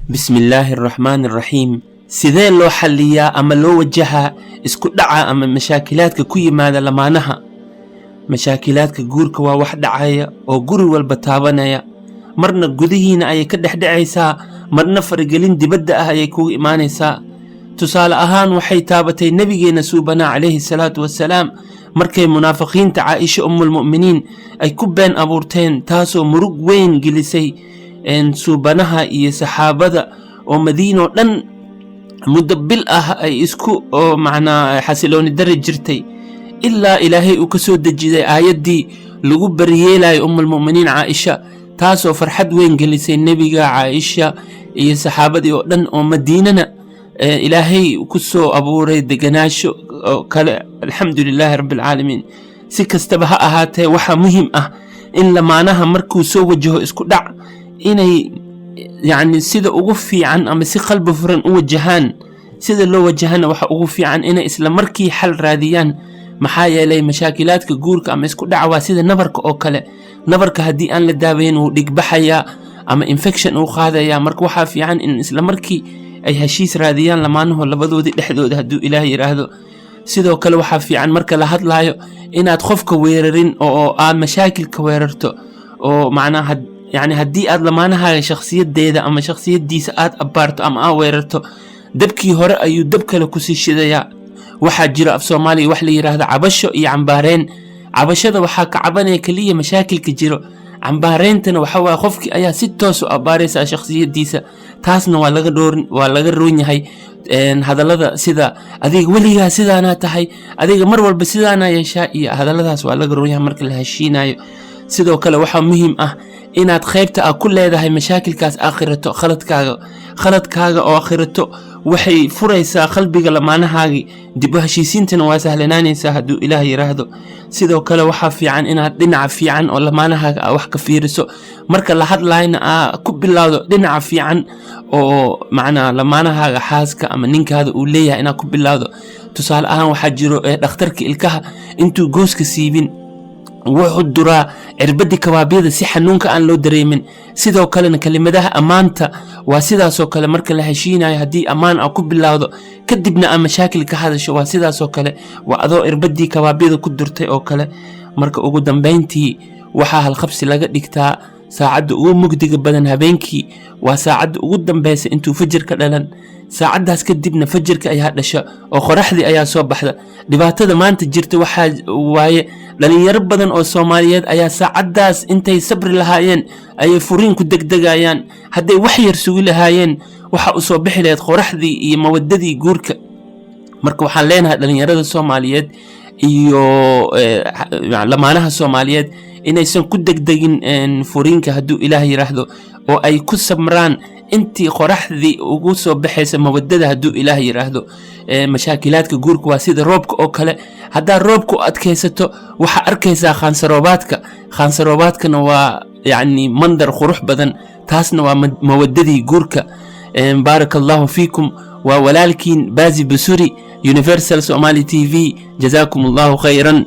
بسم الله الرحمن الرحيم. سيدين لو حليا أما لو وجهها اسكو دعا أما مشاكلاتك كوي ماذا لمانها مشاكلاتك جورك وواحد عايا أو جور والبتابنايا مرنا جذيهنا أي كده دعيسا مرنا فرجلين دي بدأها يكو إيمانيسا تصال أهان وحي تابتي نبي نسوبنا عليه الصلاة والسلام مركي منافقين تعائش أم المؤمنين أي كبين أبورتين تاسو مروق وين جلسي إن سوبناها إيه سحابة ومدينة لن مدبل أي إسكو أو معنا حسلون الدرج جرتي إلا إلهي أكسود الجدي آيات دي لغو برييلا أم المؤمنين عائشة تاسو فرحد وين جلسي النبي عائشة إيه سحابة دي لن ومديننا إلهي أكسو أبو ريد جناشو الحمد لله رب العالمين سكستبها أهاته وحا مهم إن لمعناها مركو سو وجهه إسكو دع إني يعني سيدا أغفي عن أما سي قلب فرن وجهان سيدا لو وجهان وحا أغفي عن إنا إسلا مركي حل راديان محايا لي مشاكلاتك جورك أما إسكو دعوا سيدا نبرك أوكلا نبرك هدي أن لدابين وديك بحيا أما إنفكشن أو خاذا يا مرك وحا في عن إن إسلا مركي أي هشيس راديان لما أنه لبدو دي لحدو ده هدو إلهي راهدو سيدا وكلا وحا في عن مركا لهاد لايو إنا تخفك ويررين أو مشاكل كويررتو أو معناها يعني هدي أد لمانها شخصية ديدا أما شخصية دي ساعات أبارتو أما ويررتو دبكي هور أيو دبكا لكوسي شدايا واحد جرا في صومالي وحلي يراهد عبشو إي عمبارين عبشو دا وحا كعباني كلية مشاكل كجيرو عمبارين تنا وحوا خفكي أيا ستوسو أباريسا شخصية ديسا تاسنا والغا روين هاي هذا لذا سيدا أديك وليها سيدا أنا تهي أديك مرول بسيدا أنا يشائي هذا لذا والغا روين مركل هاشينايو سيدا وكلا وحا مهم inaad qaybta ku leedahay mashaakilkaas aakhirato khaladkaaga oo aakhirato waxay furaysaa qalbiga lamaanahaagi dib u heshiisiintana waa sahlanaanaysaa haduu ilaahay yiraahdo sidoo kale waxa fiican inaad dhinaca fiican oo lamaanahaaga wax ka fiiriso marka la hadlayna ku bilowdo dhinaca fiican oo macna lamaanahaaga xaaska ama ninkaada uu leeyahay inaad ku bilowdo tusaale ahaan waxa jiro dhakhtarka ilkaha intuu gooska siibin wuxuu duraa cirbadi kawaabiyada si xanuunka aan loo dareemin sidoo kale kalimadaha amaanta waa sidaas oo kale marka la heshiinayo hadii amaan ku bilowdo kadibna ama mashaakil ka hadasho waa sidaas oo kale waa adoo cirbadi kawaabiyada ku durtay oo kale marka ugu dambeyntii waxa hal qabsi laga dhigtaa saacada ugu mugdiga badan habeenkii waa saacada ugu dambaysa intuu fajirka dhalan saacadaas kadibna fajirka ayaa dhasha oo qoraxdii ayaa soo baxda dhibaatada maanta jirta waxa waaye dhalinyaro badan oo Soomaaliyeed ayaa saacadaas intay sabri lahaayeen ay furiin ku degdegayaan haday wax yar sugi lahaayeen waxa u soo bixi lahayd qoraxdii iyo mawadadii guurka marka waxaan leenahay dhalinyarada Soomaaliyeed iyo lamaanaha Soomaaliyeed inaysan ku degdegin furiinka haduu Ilaahay yiraahdo oo ay ku samraan intii qoraxdii ugu soo baxaysa mawadada haduu Ilaahay yiraahdo mashaakilaadka guurka waa sida roobka oo kale hadaa roobku adkaysato waxa arkaysaa khansaroobaadkana waa yani mandar qurux badan taasna waa mawadadii guurka barakallahu fiikum wa walaalkiin Baazi Busuri Universal Somali TV jazakumullahu khayran.